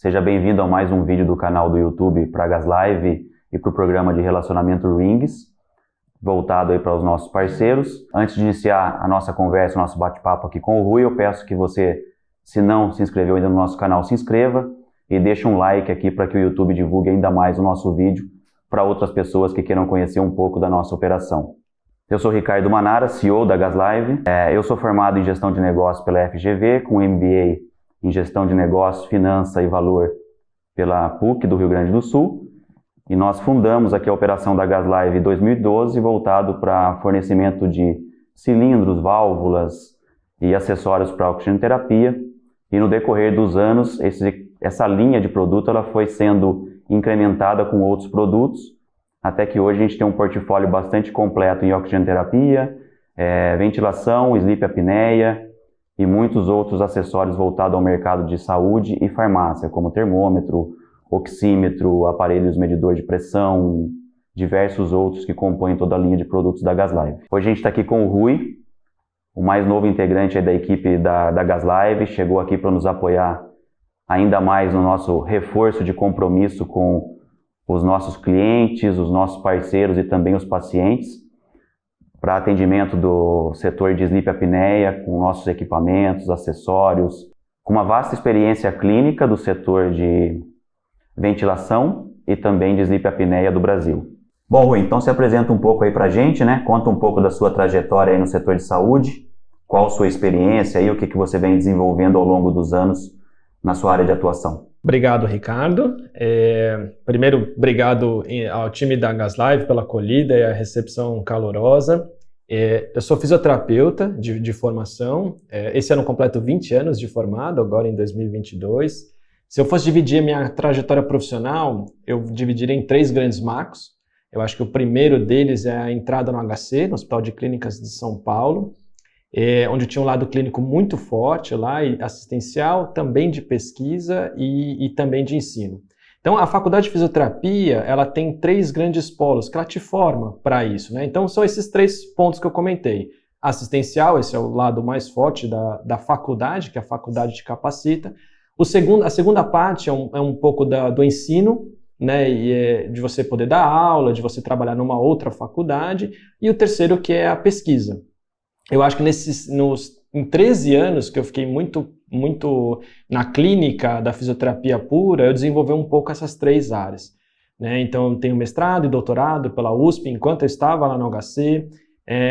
Seja bem-vindo a mais um vídeo do canal do YouTube para a Gaslive e para o programa de relacionamento Rings, voltado aí para os nossos parceiros. Antes de iniciar a nossa conversa, o nosso bate-papo aqui com o Rui, eu peço que você, se não se inscreveu ainda no nosso canal, se inscreva e deixe um like aqui para que o YouTube divulgue ainda mais o nosso vídeo para outras pessoas que queiram conhecer um pouco da nossa operação. Eu sou Ricardo Manara, CEO da Gaslive. Eu sou formado em Gestão de Negócios pela FGV, com MBA em Gestão de Negócios, Finança e Valor pela PUC do Rio Grande do Sul. E nós fundamos aqui a operação da Gaslive em 2012, voltado para fornecimento de cilindros, válvulas e acessórios para oxigenoterapia. E no decorrer dos anos, essa linha de produto ela foi sendo incrementada com outros produtos, até que hoje a gente tem um portfólio bastante completo em oxigenoterapia, ventilação, sleep apneia e muitos outros acessórios voltados ao mercado de saúde e farmácia, como termômetro, oxímetro, aparelhos medidores de pressão, diversos outros que compõem toda a linha de produtos da Gaslive. Hoje a gente está aqui com o Rui, o mais novo integrante da equipe da Gaslive, chegou aqui para nos apoiar ainda mais no nosso reforço de compromisso com os nossos clientes, os nossos parceiros e também os pacientes, para atendimento do setor de sleep apneia, com nossos equipamentos, acessórios, com uma vasta experiência clínica do setor de ventilação e também de sleep apneia do Brasil. Bom, Rui, então se apresenta um pouco aí pra gente, né? Conta um pouco da sua trajetória aí no setor de saúde, qual a sua experiência e o que você vem desenvolvendo ao longo dos anos na sua área de atuação. Obrigado, Ricardo. Primeiro, obrigado ao time da Gaslive pela acolhida e a recepção calorosa. Eu sou fisioterapeuta de formação. Esse ano completo 20 anos de formado, agora em 2022. Se eu fosse dividir a minha trajetória profissional, eu dividiria em 3 grandes marcos. Eu acho que o primeiro deles é a entrada no HC, no Hospital de Clínicas de São Paulo, onde eu tinha um lado clínico muito forte lá, e assistencial, também de pesquisa e também de ensino. Então, a Faculdade de Fisioterapia, ela tem 3 grandes polos que ela te forma para isso, né? Então, são esses 3 pontos que eu comentei. Assistencial, esse é o lado mais forte da faculdade, que a faculdade te capacita. A segunda parte é um pouco do ensino, né, e de você poder dar aula, de você trabalhar numa outra faculdade. E o terceiro, que é a pesquisa. Eu acho que em 13 anos que eu fiquei muito na clínica da fisioterapia pura, eu desenvolvi um pouco essas 3 áreas, né? Então, eu tenho mestrado e doutorado pela USP, enquanto eu estava lá no HC.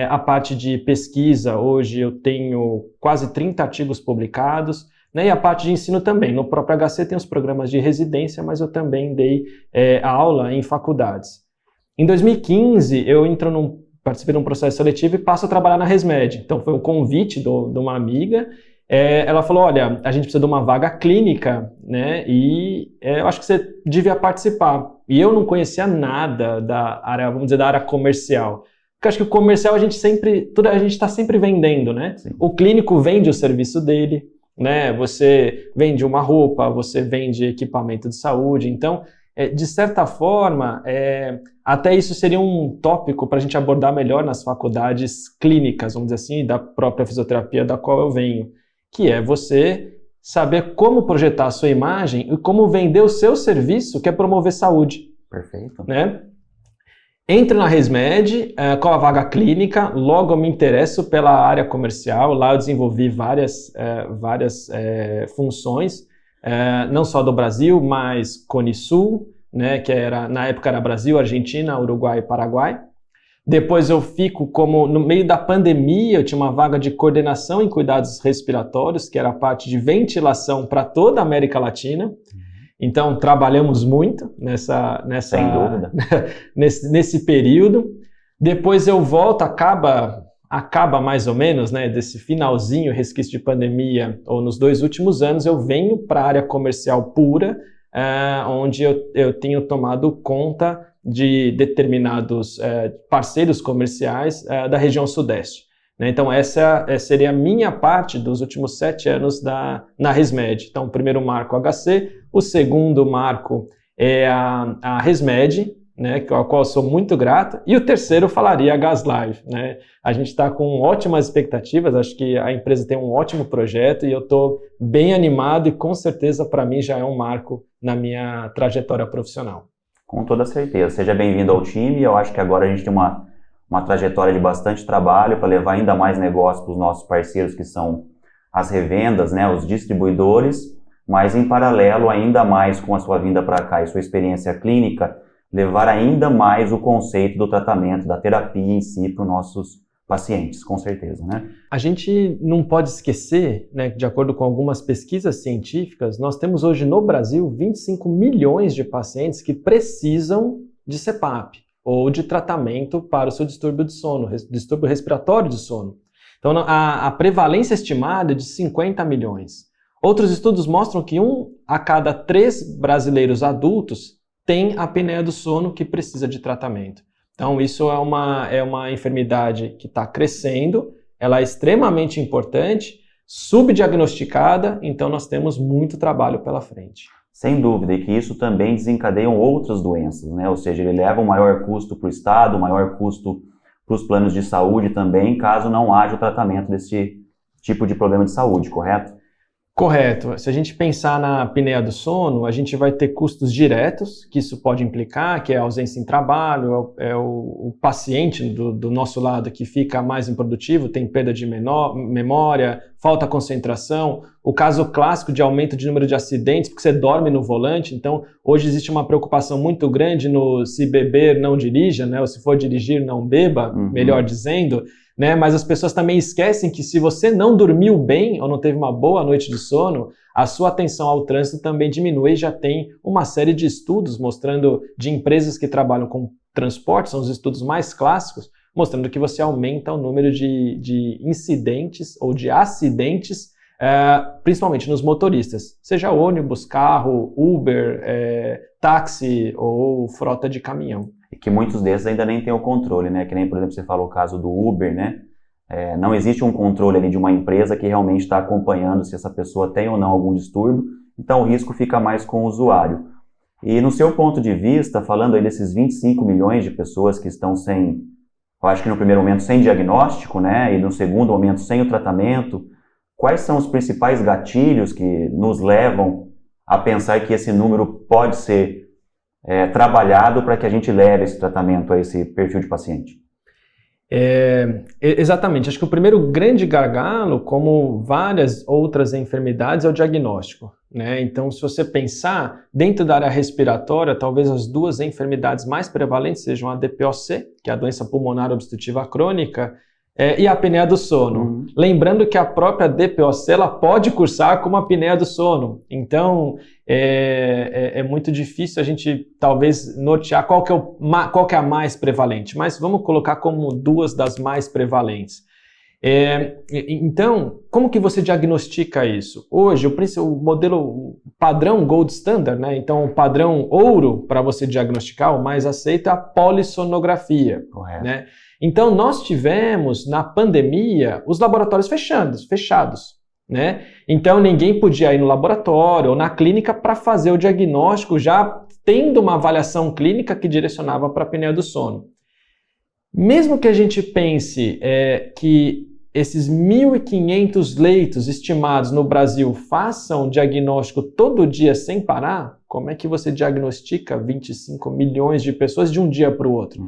A parte de pesquisa, hoje eu tenho quase 30 artigos publicados, né? E a parte de ensino também. No próprio HC tem os programas de residência, mas eu também dei aula em faculdades. Em 2015, eu participei de um processo seletivo e passo a trabalhar na ResMed. Então, foi um convite de uma amiga. Ela falou, olha, a gente precisa de uma vaga clínica, né? E eu acho que você devia participar. E eu não conhecia nada da área, vamos dizer, da área comercial. Porque eu acho que o comercial a gente está sempre vendendo, né? Sim. O clínico vende o serviço dele, né? Você vende uma roupa, você vende equipamento de saúde. Então, de certa forma, até isso seria um tópico para a gente abordar melhor nas faculdades clínicas, vamos dizer assim, da própria fisioterapia da qual eu venho, que é você saber como projetar a sua imagem e como vender o seu serviço, que é promover saúde. Perfeito. Né? Entro na ResMed com a vaga clínica, logo eu me interesso pela área comercial, lá eu desenvolvi várias funções, não só do Brasil, mas CONISUL, né, que na época era Brasil, Argentina, Uruguai e Paraguai. Depois eu fico no meio da pandemia, eu tinha uma vaga de coordenação em cuidados respiratórios, que era a parte de ventilação para toda a América Latina. Então, trabalhamos muito Sem dúvida. nesse período. Depois eu volto, acaba mais ou menos, né, desse finalzinho, resquício de pandemia, ou nos 2 últimos anos, eu venho para a área comercial pura, onde eu tenho tomado conta de determinados parceiros comerciais da região sudeste. Né? Então, essa seria a minha parte dos últimos 7 anos na ResMed. Então, o primeiro marco HC, o segundo marco é a ResMed, né, ao qual eu sou muito grato, e o terceiro falaria a Gaslive, né? A gente está com ótimas expectativas, acho que a empresa tem um ótimo projeto e eu estou bem animado e com certeza para mim já é um marco na minha trajetória profissional. Com toda certeza. Seja bem-vindo ao time. Eu acho que agora a gente tem uma trajetória de bastante trabalho para levar ainda mais negócio para os nossos parceiros que são as revendas, né, os distribuidores, mas em paralelo ainda mais com a sua vinda para cá e sua experiência clínica, levar ainda mais o conceito do tratamento, da terapia em si para os nossos pacientes, com certeza, né? A gente não pode esquecer, né, de acordo com algumas pesquisas científicas, nós temos hoje no Brasil 25 milhões de pacientes que precisam de CPAP ou de tratamento para o seu distúrbio de sono, distúrbio respiratório de sono. Então, a prevalência estimada é de 50 milhões. Outros estudos mostram que 1 a cada 3 brasileiros adultos tem apneia do sono que precisa de tratamento. Então, isso é uma enfermidade que está crescendo, ela é extremamente importante, subdiagnosticada, então nós temos muito trabalho pela frente. Sem dúvida, e que isso também desencadeia outras doenças, né? Ou seja, ele leva um maior custo para o Estado, um maior custo para os planos de saúde também, caso não haja o tratamento desse tipo de problema de saúde, correto? Correto. Se a gente pensar na apneia do sono, a gente vai ter custos diretos, que isso pode implicar, que é a ausência em trabalho, é o paciente do nosso lado que fica mais improdutivo, tem perda de memória, falta concentração, o caso clássico de aumento de número de acidentes, porque você dorme no volante, então hoje existe uma preocupação muito grande no se beber não dirija, né, ou se for dirigir não beba, melhor dizendo, né? Mas as pessoas também esquecem que se você não dormiu bem ou não teve uma boa noite de sono, a sua atenção ao trânsito também diminui e já tem uma série de estudos mostrando de empresas que trabalham com transporte, são os estudos mais clássicos, mostrando que você aumenta o número de incidentes ou de acidentes, principalmente nos motoristas, seja ônibus, carro, Uber, táxi ou frota de caminhão. E que muitos desses ainda nem têm o controle, né? Que nem, por exemplo, você falou o caso do Uber, né? Não existe um controle ali de uma empresa que realmente está acompanhando se essa pessoa tem ou não algum distúrbio, então o risco fica mais com o usuário. E no seu ponto de vista, falando aí desses 25 milhões de pessoas que estão sem, eu acho que no primeiro momento sem diagnóstico, né? E no segundo momento sem o tratamento, quais são os principais gatilhos que nos levam a pensar que esse número pode ser trabalhado para que a gente leve esse tratamento a esse perfil de paciente? Exatamente. Acho que o primeiro grande gargalo, como várias outras enfermidades, é o diagnóstico, né? Então, se você pensar, dentro da área respiratória, talvez as duas enfermidades mais prevalentes sejam a DPOC, que é a doença pulmonar obstrutiva crônica, e a apneia do sono. Lembrando que a própria DPOC ela pode cursar como apneia do sono. Então, é muito difícil a gente talvez nortear qual que é a mais prevalente, mas vamos colocar como duas das mais prevalentes. Então, como que você diagnostica isso? Hoje, o modelo padrão Gold Standard, né? Então o padrão ouro para você diagnosticar, o mais aceito, é a polissonografia. Correto. Né? Então, nós tivemos, na pandemia, os laboratórios fechados, né? Então, ninguém podia ir no laboratório ou na clínica para fazer o diagnóstico, já tendo uma avaliação clínica que direcionava para a apneia do sono. Mesmo que a gente pense que esses 1.500 leitos estimados no Brasil façam diagnóstico todo dia sem parar, como é que você diagnostica 25 milhões de pessoas de um dia para o outro?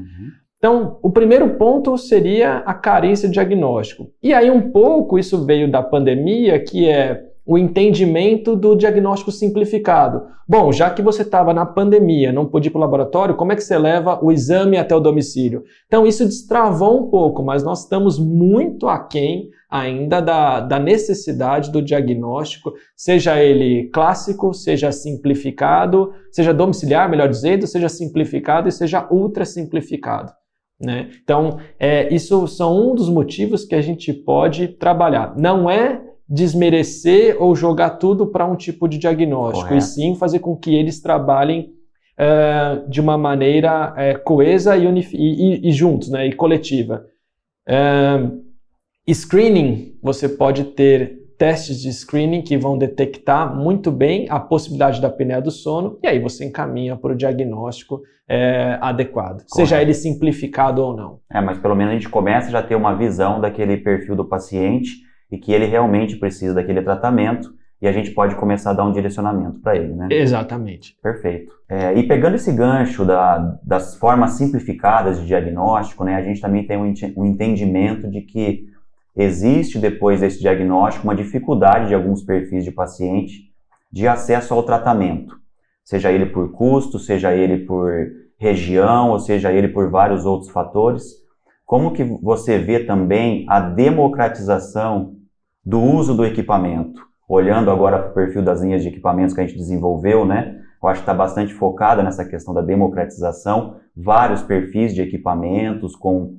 Então, o primeiro ponto seria a carência de diagnóstico. E aí um pouco isso veio da pandemia, que é o entendimento do diagnóstico simplificado. Bom, já que você estava na pandemia, não podia ir para o laboratório, como é que você leva o exame até o domicílio? Então isso destravou um pouco, mas nós estamos muito aquém ainda da necessidade do diagnóstico, seja ele clássico, seja simplificado, seja domiciliar, melhor dizendo, seja simplificado e seja ultra simplificado. Né? Então, isso são um dos motivos que a gente pode trabalhar. Não é desmerecer ou jogar tudo para um tipo de diagnóstico, e sim fazer com que eles trabalhem de uma maneira coesa e juntos, né? E coletiva. Screening, você pode ter testes de screening que vão detectar muito bem a possibilidade da apneia do sono e aí você encaminha para o diagnóstico adequado, seja ele simplificado ou não. Mas pelo menos a gente começa a já ter uma visão daquele perfil do paciente e que ele realmente precisa daquele tratamento e a gente pode começar a dar um direcionamento para ele, né? Exatamente. Perfeito. E pegando esse gancho das formas simplificadas de diagnóstico, né, a gente também tem um entendimento de que existe, depois desse diagnóstico, uma dificuldade de alguns perfis de paciente de acesso ao tratamento, seja ele por custo, seja ele por região, ou seja ele por vários outros fatores. Como que você vê também a democratização do uso do equipamento? Olhando agora para o perfil das linhas de equipamentos que a gente desenvolveu, né? Eu acho que está bastante focada nessa questão da democratização, vários perfis de equipamentos com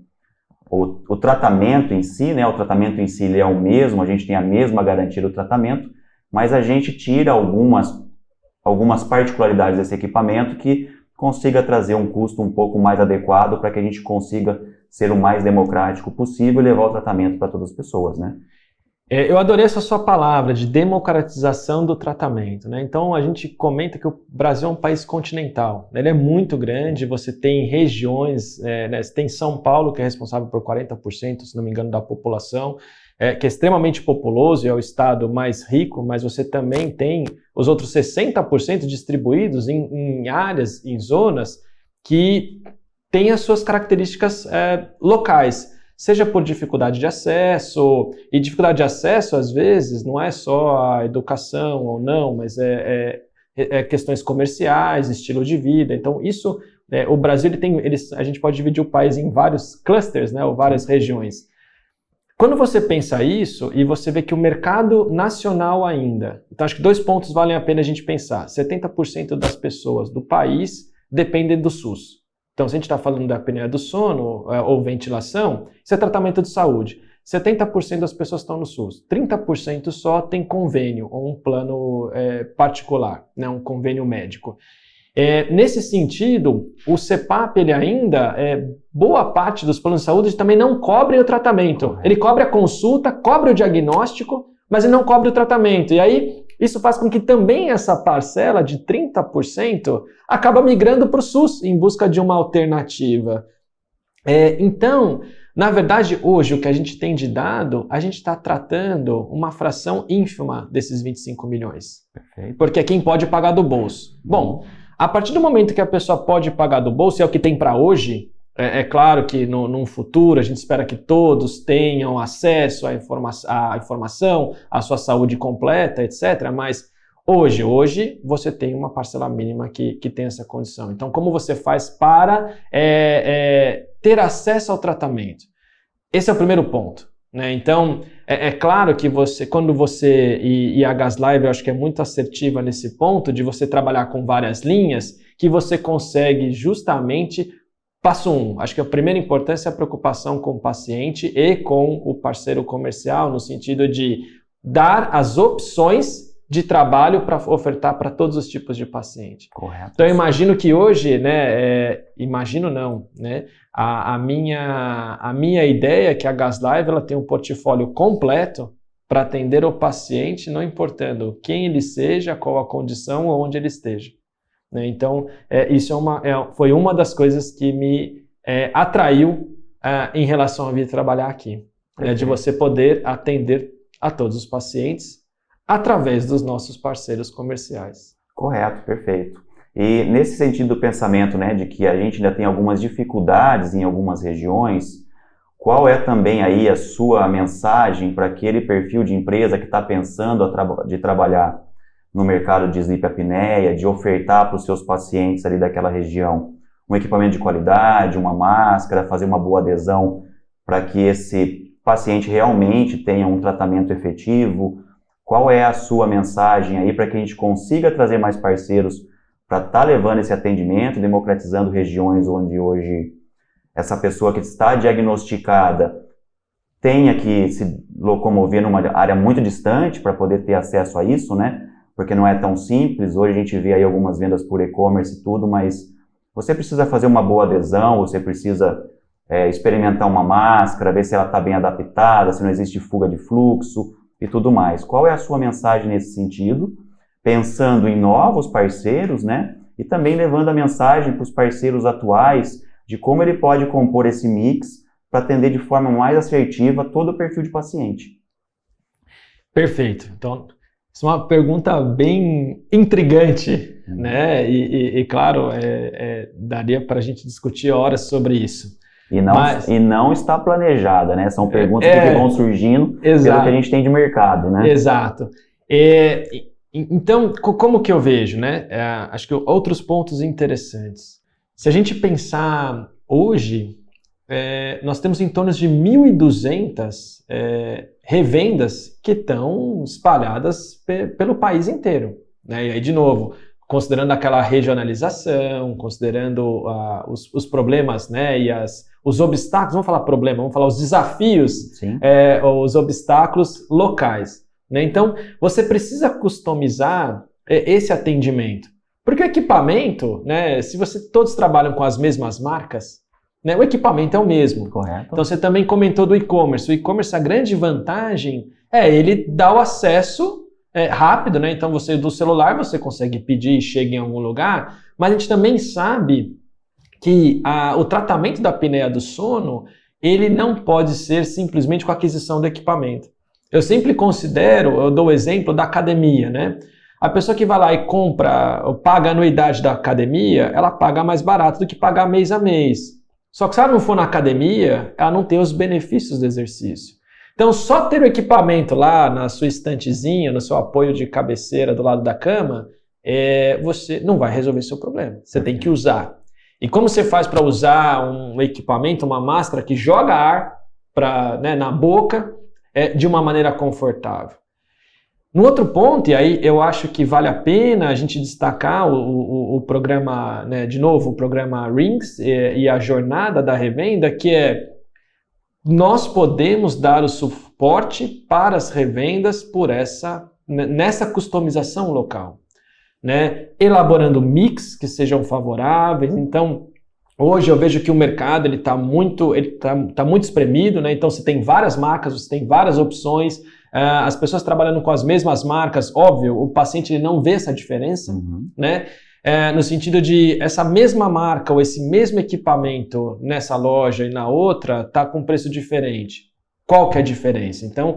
o tratamento em si, né? O tratamento em si ele é o mesmo, a gente tem a mesma garantia do tratamento, mas a gente tira algumas particularidades desse equipamento que consiga trazer um custo um pouco mais adequado para que a gente consiga ser o mais democrático possível e levar o tratamento para todas as pessoas, né? Eu adorei essa sua palavra de democratização do tratamento, né? Então a gente comenta que o Brasil é um país continental, ele é muito grande, você tem regiões, né? Você tem São Paulo, que é responsável por 40%, se não me engano, da população, que é extremamente populoso e é o estado mais rico, mas você também tem os outros 60% distribuídos em áreas, em zonas que têm as suas características locais. Seja por dificuldade de acesso, e dificuldade de acesso, às vezes, não é só a educação ou não, mas questões comerciais, estilo de vida. Então, isso, o Brasil, a gente pode dividir o país em vários clusters, né, ou várias regiões. Quando você pensa isso, e você vê que o mercado nacional ainda, então acho que 2 pontos valem a pena a gente pensar. 70% das pessoas do país dependem do SUS. Então, se a gente está falando da apneia do sono ou ventilação, isso é tratamento de saúde. 70% das pessoas estão no SUS, 30% só tem convênio ou um plano particular, né, um convênio médico. Nesse sentido, o CPAP, ele ainda, boa parte dos planos de saúde também não cobrem o tratamento. Ele cobre a consulta, cobre o diagnóstico, mas ele não cobre o tratamento. E aí, isso faz com que também essa parcela de 30% acaba migrando para o SUS em busca de uma alternativa. Então, na verdade, hoje, o que a gente tem de dado, a gente está tratando uma fração ínfima desses 25 milhões. Perfeito. Porque é quem pode pagar do bolso. Bom, a partir do momento que a pessoa pode pagar do bolso, é o que tem para hoje, é claro que num futuro a gente espera que todos tenham acesso à informação, à sua saúde completa, etc. Mas hoje você tem uma parcela mínima que tem essa condição. Então, como você faz para ter acesso ao tratamento? Esse é o primeiro ponto, né? Então, é claro que quando você, e a Gaslive eu acho que é muito assertiva nesse ponto, de você trabalhar com várias linhas, que você consegue justamente. Passo 1, acho que a primeira importância é a preocupação com o paciente e com o parceiro comercial, no sentido de dar as opções de trabalho para ofertar para todos os tipos de paciente. Correto. Então, eu imagino que hoje, né, a minha ideia é que a Gaslive ela tem um portfólio completo para atender o paciente, não importando quem ele seja, qual a condição ou onde ele esteja. Então, isso foi uma das coisas que me atraiu em relação a vir trabalhar aqui. De você poder atender a todos os pacientes através dos nossos parceiros comerciais. Correto, perfeito. E nesse sentido do pensamento, né, de que a gente ainda tem algumas dificuldades em algumas regiões, qual é também aí a sua mensagem para aquele perfil de empresa que está pensando de trabalhar no mercado de sleep apneia, de ofertar para os seus pacientes ali daquela região um equipamento de qualidade, uma máscara, fazer uma boa adesão para que esse paciente realmente tenha um tratamento efetivo? Qual é a sua mensagem aí para que a gente consiga trazer mais parceiros para estar levando esse atendimento, democratizando regiões onde hoje essa pessoa que está diagnosticada tenha que se locomover numa área muito distante para poder ter acesso a isso, né? Porque não é tão simples. Hoje a gente vê aí algumas vendas por e-commerce e tudo, mas você precisa fazer uma boa adesão, você precisa experimentar uma máscara, ver se ela está bem adaptada, se não existe fuga de fluxo, e tudo mais. Qual é a sua mensagem nesse sentido? Pensando em novos parceiros, né? E também levando a mensagem para os parceiros atuais de como ele pode compor esse mix para atender de forma mais assertiva todo o perfil de paciente. Perfeito. Então, isso é uma pergunta bem intrigante, né? E claro, daria para a gente discutir horas sobre isso. E não está planejada, né? São perguntas que vão surgindo pelo que a gente tem de mercado, né? Exato. Então, como que eu vejo, né? Acho que outros pontos interessantes. Se a gente pensar hoje, nós temos em torno de 1.200 revendas que estão espalhadas pelo país inteiro, né? E aí, de novo, considerando aquela regionalização, considerando os problemas, né? E os obstáculos, vamos falar problema, vamos falar os desafios, os obstáculos locais, né? Então, você precisa customizar esse atendimento. Porque o equipamento, né? Se todos trabalham com as mesmas marcas, né, o equipamento é o mesmo. Correto. Então, você também comentou do e-commerce. O e-commerce, a grande vantagem ele dá o acesso rápido, né? Então, do celular você consegue pedir e chega em algum lugar, mas a gente também sabe que o tratamento da apneia do sono, ele não pode ser simplesmente com a aquisição do equipamento. Eu sempre eu dou o exemplo da academia, né? A pessoa que vai lá e compra, ou paga a anuidade da academia, ela paga mais barato do que pagar mês a mês. Só que se ela não for na academia, ela não tem os benefícios do exercício. Então, só ter o equipamento lá na sua estantezinha, no seu apoio de cabeceira do lado da cama, você não vai resolver seu problema. Você tem que usar. E como você faz para usar um equipamento, uma máscara que joga ar na boca de uma maneira confortável? No outro ponto, e aí eu acho que vale a pena a gente destacar o programa, né, de novo, o programa Rings e a jornada da revenda, que nós podemos dar o suporte para as revendas nessa customização local, né? Elaborando mix que sejam favoráveis. Então, hoje eu vejo que o mercado está muito espremido, né? Então, você tem várias marcas, você tem várias opções. As pessoas trabalhando com as mesmas marcas, óbvio, o paciente ele não vê essa diferença, né? No sentido de essa mesma marca ou esse mesmo equipamento nessa loja e na outra está com preço diferente. Qual que é a diferença? Então,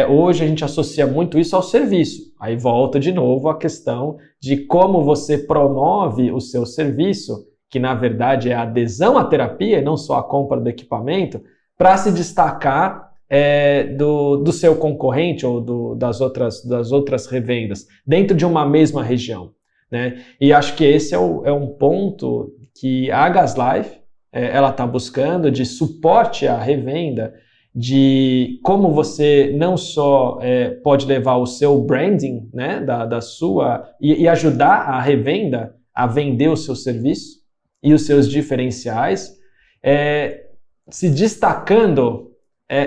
hoje a gente associa muito isso ao serviço. Aí volta de novo a questão de como você promove o seu serviço, que na verdade é a adesão à terapia e não só a compra do equipamento, para se destacar do seu concorrente ou das outras revendas, dentro de uma mesma região, né? E acho que esse é um ponto que a Gaslife ela está buscando de suporte à revenda, de como você não só pode levar o seu branding, né, da sua e ajudar a revenda a vender o seu serviço e os seus diferenciais, se destacando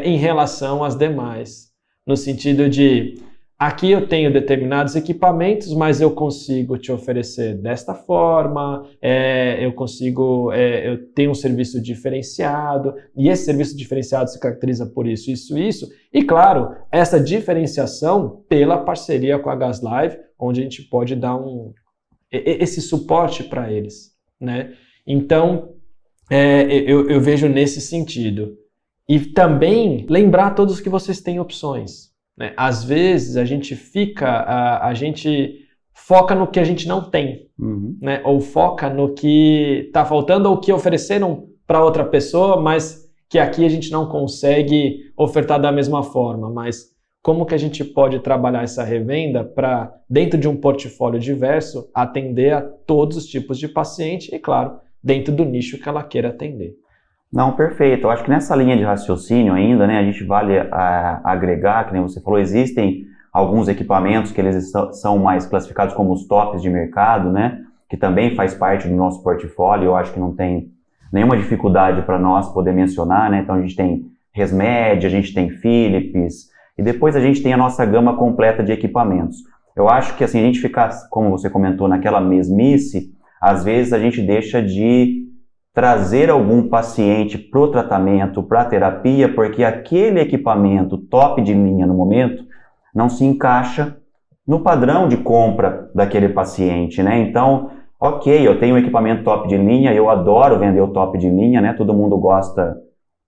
em relação às demais, no sentido de aqui eu tenho determinados equipamentos, mas eu consigo te oferecer desta forma, eu tenho um serviço diferenciado, e esse serviço diferenciado se caracteriza por isso, e claro, essa diferenciação pela parceria com a Gaslife, onde a gente pode dar esse suporte para eles, né? Então, eu vejo nesse sentido. E também lembrar a todos que vocês têm opções, né? Às vezes a gente foca no que a gente não tem, né? Ou foca no que está faltando ou que ofereceram para outra pessoa, mas que aqui a gente não consegue ofertar da mesma forma. Mas como que a gente pode trabalhar essa revenda para, dentro de um portfólio diverso, atender a todos os tipos de paciente e, claro, dentro do nicho que ela queira atender. Não, perfeito. Eu acho que nessa linha de raciocínio ainda, né, a gente vale agregar, que nem você falou, existem alguns equipamentos que eles são mais classificados como os tops de mercado, né, que também faz parte do nosso portfólio. Eu acho que não tem nenhuma dificuldade para nós poder mencionar, né. Então a gente tem ResMed, a gente tem Philips, e depois a gente tem a nossa gama completa de equipamentos. Eu acho que assim, a gente ficar, como você comentou, naquela mesmice, às vezes a gente deixa de trazer algum paciente para o tratamento, para a terapia, porque aquele equipamento top de linha no momento, não se encaixa no padrão de compra daquele paciente, né? Então, ok, eu tenho um equipamento top de linha, eu adoro vender o top de linha, né? Todo mundo gosta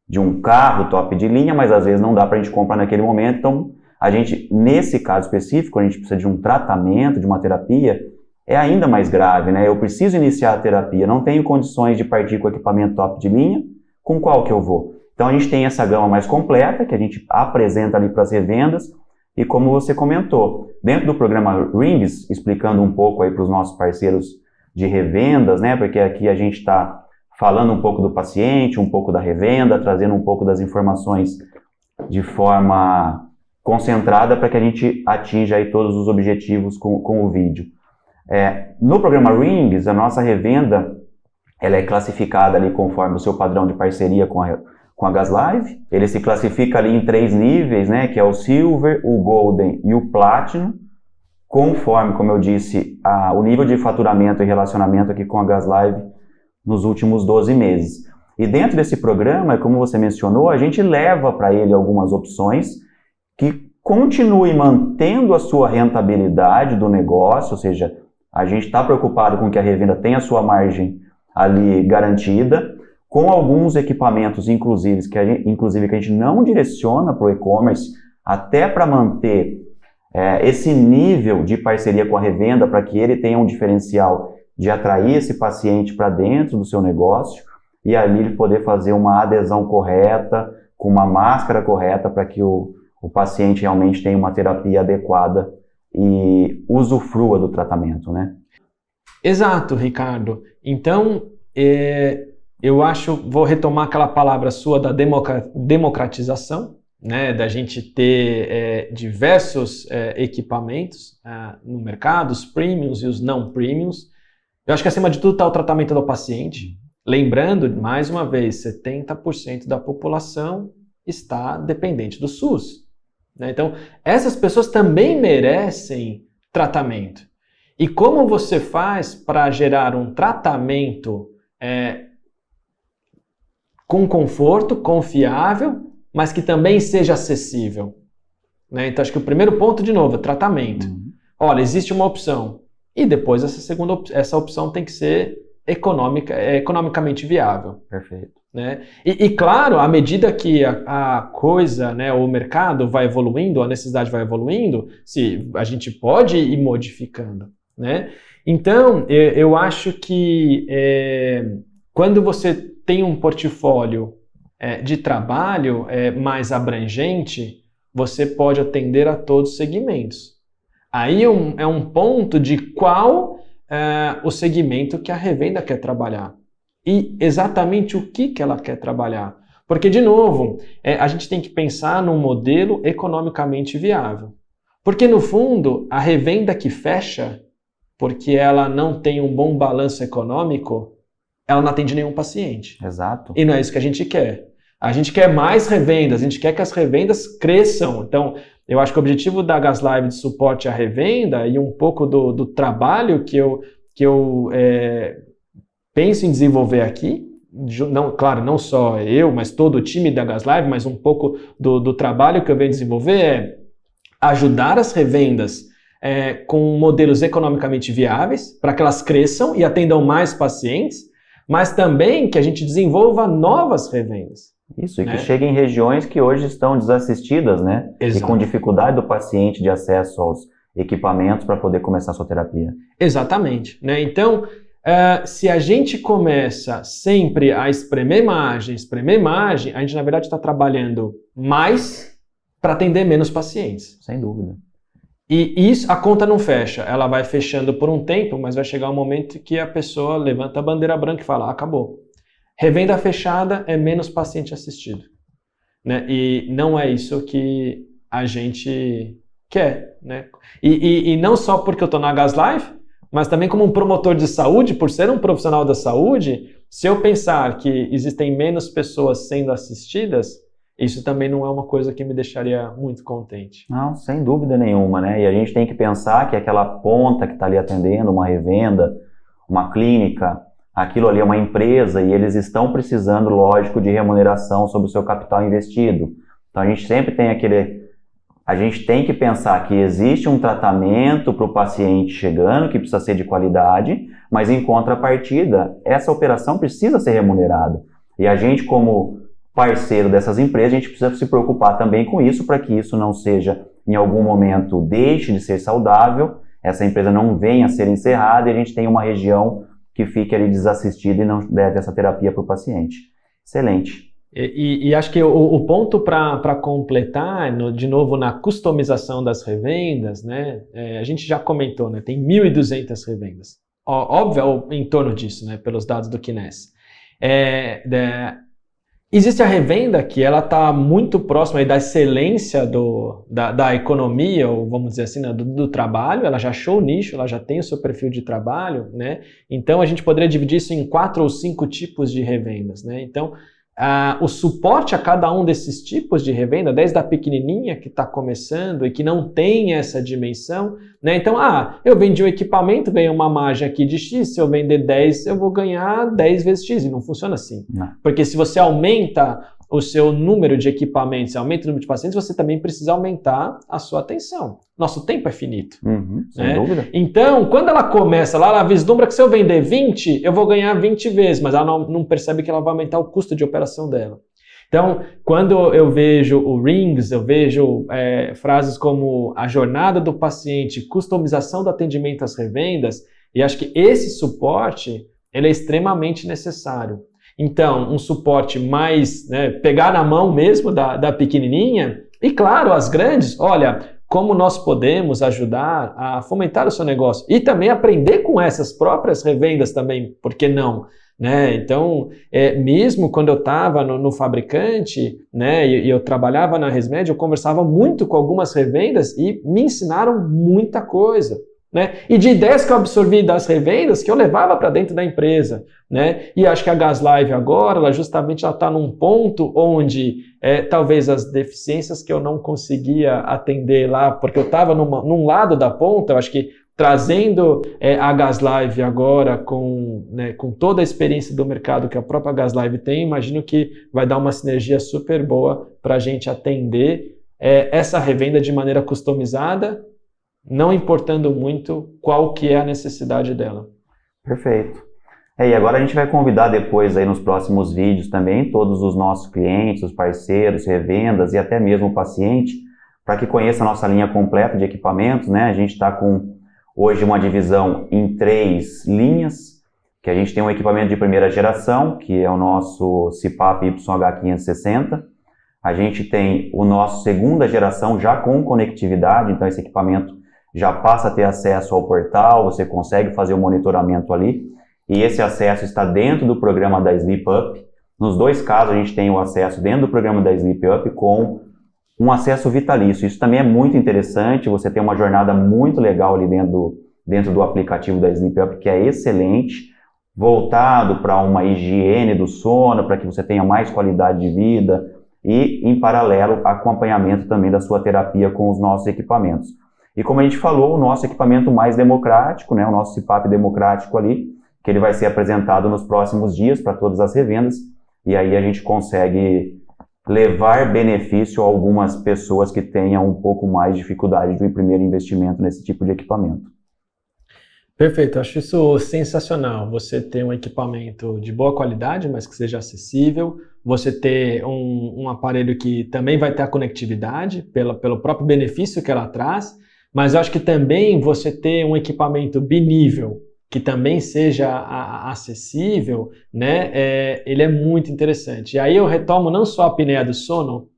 de um carro top de linha, mas às vezes não dá para a gente comprar naquele momento. Então, a gente, nesse caso específico, a gente precisa de um tratamento, de uma terapia, é ainda mais grave, né? Eu preciso iniciar a terapia, não tenho condições de partir com o equipamento top de linha, com qual que eu vou? Então, a gente tem essa gama mais completa, que a gente apresenta ali para as revendas, e como você comentou, dentro do programa Rings, explicando um pouco aí para os nossos parceiros de revendas, né? Porque aqui a gente está falando um pouco do paciente, um pouco da revenda, trazendo um pouco das informações de forma concentrada para que a gente atinja aí todos os objetivos com o vídeo. No programa Rings, a nossa revenda ela é classificada ali conforme o seu padrão de parceria com a Gaslive. Ele se classifica ali em 3 níveis, né, que é o Silver, o Golden e o Platinum, conforme, como eu disse, o nível de faturamento e relacionamento aqui com a Gaslive nos últimos 12 meses. E dentro desse programa, como você mencionou, a gente leva para ele algumas opções que continue mantendo a sua rentabilidade do negócio, ou seja, a gente está preocupado com que a revenda tenha a sua margem ali garantida, com alguns equipamentos, inclusive que a gente não direciona para o e-commerce, até para manter esse nível de parceria com a revenda, para que ele tenha um diferencial de atrair esse paciente para dentro do seu negócio e ali ele poder fazer uma adesão correta, com uma máscara correta, para que o paciente realmente tenha uma terapia adequada e usufrua do tratamento, né? Exato, Ricardo. Então, eu acho, vou retomar aquela palavra sua da democratização, né, da gente ter diversos equipamentos no mercado, os premiums e os não premiums. Eu acho que acima de tudo está o tratamento do paciente. Lembrando, mais uma vez, 70% da população está dependente do SUS, né? Então, essas pessoas também merecem tratamento. E como você faz para gerar um tratamento com conforto, confiável, mas que também seja acessível, né? Então, acho que o primeiro ponto, de novo, é tratamento. Olha, existe uma opção. E depois essa opção tem que ser economicamente viável. Perfeito. Né? E claro, à medida que a coisa, né, o mercado vai evoluindo, a necessidade vai evoluindo, a gente pode ir modificando. Né? Então, eu acho que quando você tem um portfólio de trabalho mais abrangente, você pode atender a todos os segmentos. Aí é um ponto de qual o segmento que a revenda quer trabalhar e exatamente o que ela quer trabalhar. Porque, de novo, a gente tem que pensar num modelo economicamente viável. Porque, no fundo, a revenda que fecha, porque ela não tem um bom balanço econômico, ela não atende nenhum paciente. Exato. E não é isso que a gente quer. A gente quer mais revendas, a gente quer que as revendas cresçam. Então, eu acho que o objetivo da Gaslive de suporte à revenda e um pouco do trabalho que eu penso em desenvolver aqui, claro, não só eu, mas todo o time da Gaslive, mas um pouco do trabalho que eu venho desenvolver é ajudar as revendas com modelos economicamente viáveis, para que elas cresçam e atendam mais pacientes, mas também que a gente desenvolva novas revendas. Isso, e que chegue em regiões que hoje estão desassistidas, né? Exato. E com dificuldade do paciente de acesso aos equipamentos para poder começar a sua terapia. Exatamente. Né? Então, se a gente começa sempre a espremer margem, a gente, na verdade, está trabalhando mais para atender menos pacientes. Sem dúvida. E isso, a conta não fecha. Ela vai fechando por um tempo, mas vai chegar um momento que a pessoa levanta a bandeira branca e fala, acabou. Revenda fechada é menos paciente assistido. Né? E não é isso que a gente quer. Né? E não só porque eu estou na Gaslive, mas também como um promotor de saúde, por ser um profissional da saúde, se eu pensar que existem menos pessoas sendo assistidas, isso também não é uma coisa que me deixaria muito contente. Não, sem dúvida nenhuma, né? E a gente tem que pensar que aquela ponta que está ali atendendo, uma revenda, uma clínica, aquilo ali é uma empresa e eles estão precisando, lógico, de remuneração sobre o seu capital investido. Então a gente sempre tem a gente tem que pensar que existe um tratamento para o paciente chegando, que precisa ser de qualidade, mas em contrapartida, essa operação precisa ser remunerada. E a gente, como parceiro dessas empresas, a gente precisa se preocupar também com isso, para que isso não seja, em algum momento, deixe de ser saudável, essa empresa não venha a ser encerrada e a gente tenha uma região que fique ali desassistida e não deve essa terapia para o paciente. Excelente. E acho que o ponto para completar, de novo, na customização das revendas, né, a gente já comentou, né, tem 1.200 revendas. Óbvio, em torno disso, né, pelos dados do Kines. Existe a revenda que ela está muito próxima aí da excelência da economia, ou vamos dizer assim, né, do trabalho. Ela já achou o nicho, ela já tem o seu perfil de trabalho, né? Então a gente poderia dividir isso em 4 ou 5 tipos de revendas, né? Então o suporte a cada um desses tipos de revenda, desde a pequenininha que está começando e que não tem essa dimensão, né? Então, eu vendi um equipamento, ganhei uma margem aqui de X, se eu vender 10, eu vou ganhar 10 vezes X, e não funciona assim. Não. Porque se você aumenta o seu número de equipamentos, aumenta o número de pacientes, você também precisa aumentar a sua atenção. Nosso tempo é finito. Sem dúvida. Então, quando ela começa lá, ela vislumbra que se eu vender 20, eu vou ganhar 20 vezes, mas ela não percebe que ela vai aumentar o custo de operação dela. Então, quando eu vejo o Rings, eu vejo frases como a jornada do paciente, customização do atendimento às revendas, e acho que esse suporte ele é extremamente necessário. Então, um suporte mais, né, pegar na mão mesmo da pequenininha, e claro, as grandes, olha, como nós podemos ajudar a fomentar o seu negócio e também aprender com essas próprias revendas também, por que não? Né? Então, mesmo quando eu estava no fabricante, né, e eu trabalhava na ResMed, eu conversava muito com algumas revendas e me ensinaram muita coisa. Né? E de ideias que eu absorvi das revendas que eu levava para dentro da empresa. Né? E acho que a GasLive agora, ela justamente está num ponto onde talvez as deficiências que eu não conseguia atender lá, porque eu estava num lado da ponta, eu acho que trazendo a GasLive agora com toda a experiência do mercado que a própria GasLive tem, imagino que vai dar uma sinergia super boa para a gente atender essa revenda de maneira customizada, não importando muito qual que é a necessidade dela. Perfeito. E agora a gente vai convidar depois aí nos próximos vídeos também todos os nossos clientes, os parceiros, revendas e até mesmo o paciente, para que conheça a nossa linha completa de equipamentos, né? A gente está com hoje uma divisão em 3 linhas, que a gente tem um equipamento de primeira geração, que é o nosso CPAP YH560. A gente tem o nosso segunda geração já com conectividade, então esse equipamento já passa a ter acesso ao portal, você consegue fazer o monitoramento ali, e esse acesso está dentro do programa da Sleep Up. Nos 2 casos a gente tem o acesso dentro do programa da Sleep Up com um acesso vitalício. Isso também é muito interessante, você tem uma jornada muito legal ali dentro do aplicativo da Sleep Up, que é excelente, voltado para uma higiene do sono, para que você tenha mais qualidade de vida e, em paralelo, acompanhamento também da sua terapia com os nossos equipamentos. E como a gente falou, o nosso equipamento mais democrático, né, o nosso CPAP democrático ali, que ele vai ser apresentado nos próximos dias para todas as revendas, e aí a gente consegue levar benefício a algumas pessoas que tenham um pouco mais de dificuldade de um primeiro investimento nesse tipo de equipamento. Perfeito, acho isso sensacional, você ter um equipamento de boa qualidade, mas que seja acessível, você ter um aparelho que também vai ter a conectividade pelo próprio benefício que ela traz, mas eu acho que também você ter um equipamento binível, que também seja acessível, né, ele é muito interessante. E aí eu retomo não só a apneia do sono,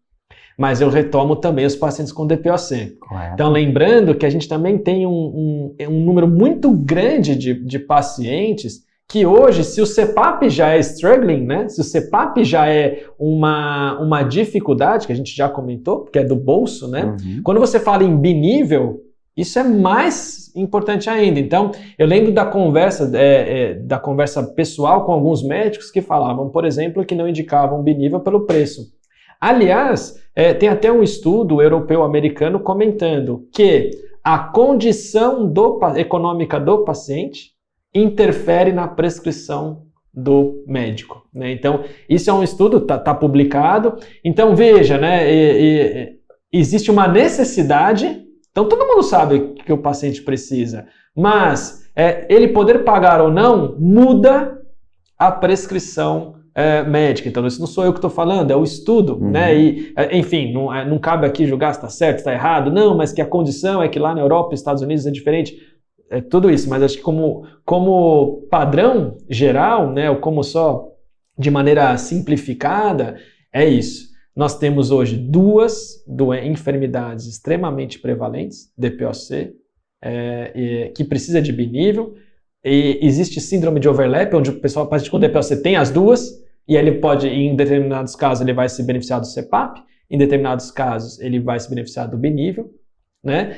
mas eu retomo também os pacientes com DPOC. Correto. Então, lembrando que a gente também tem um número muito grande de pacientes que hoje, se o CPAP já é struggling, né, se o CPAP já é uma dificuldade, que a gente já comentou, que é do bolso, né, quando você fala em binível, isso é mais importante ainda. Então, eu lembro da conversa pessoal com alguns médicos que falavam, por exemplo, que não indicavam binível pelo preço. Aliás, tem até um estudo europeu-americano comentando que a condição econômica do paciente interfere na prescrição do médico. Né? Então, isso é um estudo, tá publicado. Então, veja, né, existe uma necessidade, então todo mundo sabe que o paciente precisa, mas ele poder pagar ou não muda a prescrição médica. Então isso não sou eu que estou falando, é o estudo, né? E, enfim, não cabe aqui julgar se está certo, se está errado, não, mas que a condição é que lá na Europa e Estados Unidos é diferente. É tudo isso, mas acho que como padrão geral, né, ou como só de maneira simplificada, é isso. Nós temos hoje duas enfermidades extremamente prevalentes, DPOC, que precisa de binível, e existe síndrome de overlap, onde o paciente com DPOC tem as duas, e ele pode, em determinados casos, ele vai se beneficiar do CPAP, em determinados casos, ele vai se beneficiar do binível, né?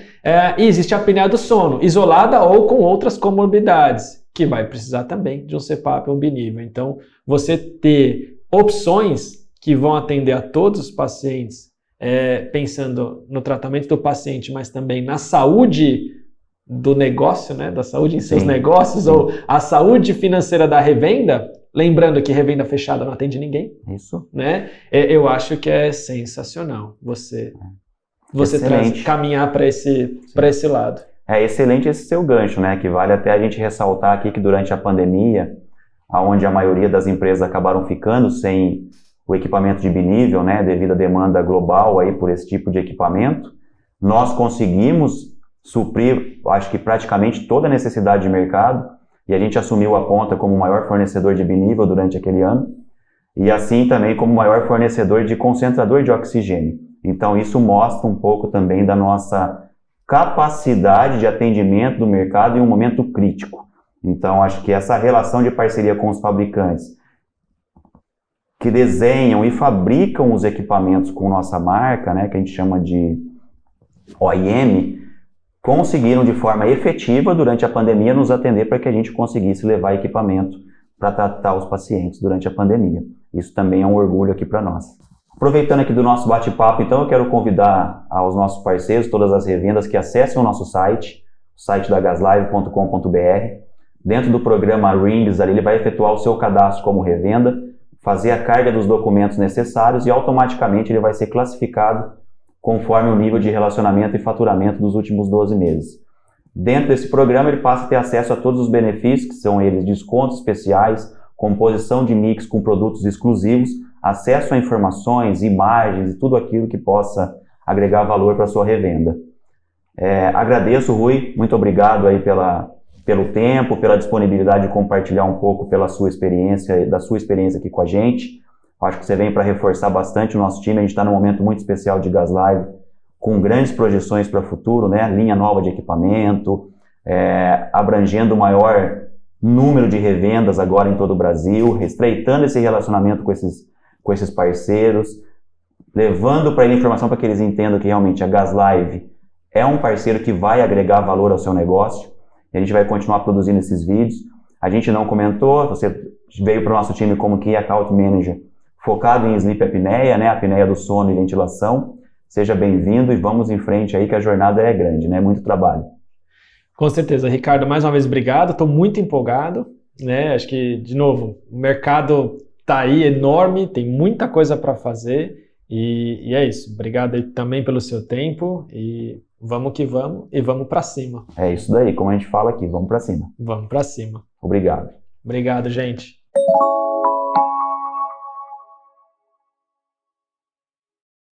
E existe a apneia do sono, isolada ou com outras comorbidades, que vai precisar também de um CPAP ou um binível. Então, você ter opções que vão atender a todos os pacientes, pensando no tratamento do paciente, mas também na saúde do negócio, né? Da saúde em seus negócios, ou a saúde financeira da revenda, lembrando que revenda fechada não atende ninguém. Isso. Né? Eu acho que é sensacional você caminhar para esse lado. É excelente esse seu gancho, né? Que vale até a gente ressaltar aqui que durante a pandemia, onde a maioria das empresas acabaram ficando sem o equipamento de binível, né? Devido à demanda global aí por esse tipo de equipamento, nós conseguimos suprir, acho que praticamente toda a necessidade de mercado, e a gente assumiu a ponta como o maior fornecedor de binível durante aquele ano, e assim também como o maior fornecedor de concentrador de oxigênio. Então isso mostra um pouco também da nossa capacidade de atendimento do mercado em um momento crítico. Então acho que essa relação de parceria com os fabricantes que desenham e fabricam os equipamentos com nossa marca, né, que a gente chama de OEM, conseguiram de forma efetiva durante a pandemia nos atender para que a gente conseguisse levar equipamento para tratar os pacientes durante a pandemia. Isso também é um orgulho aqui para nós. Aproveitando aqui do nosso bate-papo, então eu quero convidar aos nossos parceiros, todas as revendas, que acessem o nosso site, o site da gaslive.com.br. Dentro do programa Rings, ali ele vai efetuar o seu cadastro como revenda, fazer a carga dos documentos necessários e automaticamente ele vai ser classificado conforme o nível de relacionamento e faturamento dos últimos 12 meses. Dentro desse programa ele passa a ter acesso a todos os benefícios, que são eles descontos especiais, composição de mix com produtos exclusivos, acesso a informações, imagens e tudo aquilo que possa agregar valor para a sua revenda. Agradeço, Rui, muito obrigado aí pelo tempo, pela disponibilidade de compartilhar um pouco da sua experiência aqui com a gente. Acho que você vem para reforçar bastante o nosso time. A gente está num momento muito especial de Gaslive, com grandes projeções para o futuro, né? Linha nova de equipamento, abrangendo o maior número de revendas agora em todo o Brasil, estreitando esse relacionamento com esses parceiros, levando para ele informação para que eles entendam que realmente a Gaslive é um parceiro que vai agregar valor ao seu negócio. E a gente vai continuar produzindo esses vídeos. A gente não comentou, você veio para o nosso time como Key Account Manager, focado em sleep apneia, né? Apneia do sono e ventilação. Seja bem-vindo e vamos em frente aí, que a jornada é grande, né? Muito trabalho. Com certeza. Ricardo, mais uma vez, obrigado. Estou muito empolgado, né? Acho que, de novo, o mercado está aí enorme, tem muita coisa para fazer e é isso. Obrigado aí também pelo seu tempo e vamos que vamos e vamos para cima. É isso daí, como a gente fala aqui, vamos para cima. Vamos para cima. Obrigado. Obrigado, gente.